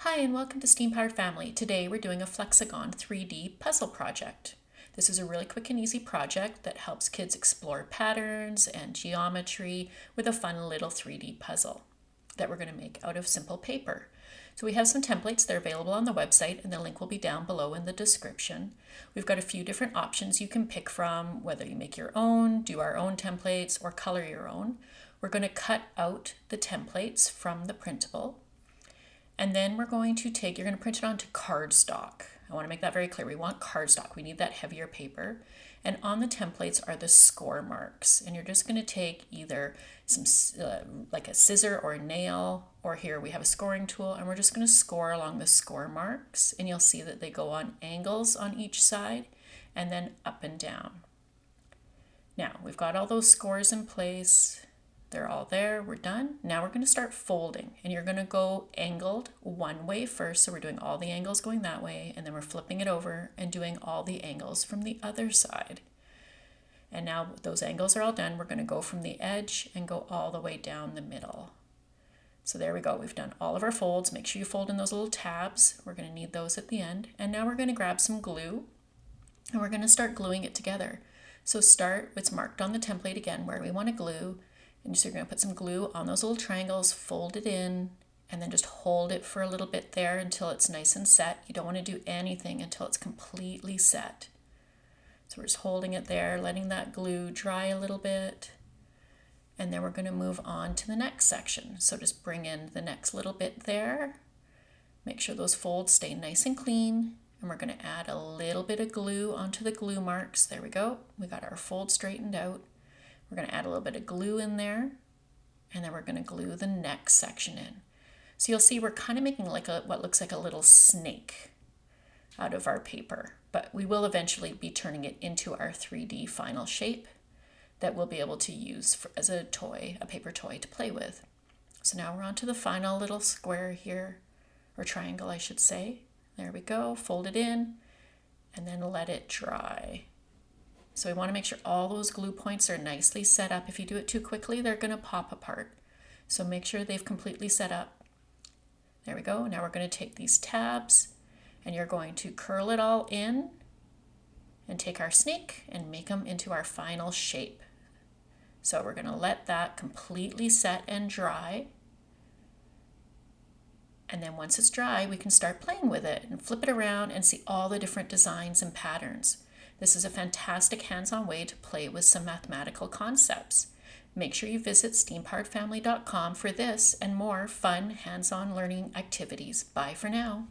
Hi and welcome to Steam Powered Family. Today we're doing a Flexagon 3D puzzle project. This is a really quick and easy project that helps kids explore patterns and geometry with a fun little 3D puzzle that we're going to make out of simple paper. So we have some templates that are available on the website and the link will be down below in the description. We've got a few different options you can pick from, whether you make your own, do our own templates, or color your own. We're going to cut out the templates from the printable. And then you're going to print it onto cardstock. I want to make that very clear. We want cardstock. We need that heavier paper. And on the templates are the score marks. And you're just going to take either some like a scissor or a nail, or here we have a scoring tool, and we're just going to score along the score marks. And you'll see that they go on angles on each side and then up and down. Now we've got all those scores in place. They're all there, we're done. Now we're going to start folding, and you're going to go angled one way first. So we're doing all the angles going that way, and then we're flipping it over and doing all the angles from the other side. And now those angles are all done. We're going to go from the edge and go all the way down the middle. So there we go. We've done all of our folds. Make sure you fold in those little tabs. We're going to need those at the end. And now we're going to grab some glue, and we're going to start gluing it together. So start, it's marked on the template again where we want to glue. And so you're going to put some glue on those little triangles, fold it in, and then just hold it for a little bit there until it's nice and set. You don't want to do anything until it's completely set. So we're just holding it there, letting that glue dry a little bit. And then we're going to move on to the next section. So just bring in the next little bit there. Make sure those folds stay nice and clean. And we're going to add a little bit of glue onto the glue marks. There we go. We got our fold straightened out. We're going to add a little bit of glue in there, and then we're going to glue the next section in. So you'll see we're kind of making like what looks like a little snake out of our paper, but we will eventually be turning it into our 3D final shape that we'll be able to use as a toy, a paper toy to play with. So now we're on to the final little square here, or triangle I should say. There we go, fold it in, and then let it dry. So we want to make sure all those glue points are nicely set up. If you do it too quickly, they're going to pop apart. So make sure they've completely set up. There we go. Now we're going to take these tabs, and you're going to curl it all in and take our snake and make them into our final shape. So we're going to let that completely set and dry. And then once it's dry, we can start playing with it and flip it around and see all the different designs and patterns. This is a fantastic hands-on way to play with some mathematical concepts. Make sure you visit steampoweredfamily.com for this and more fun hands-on learning activities. Bye for now.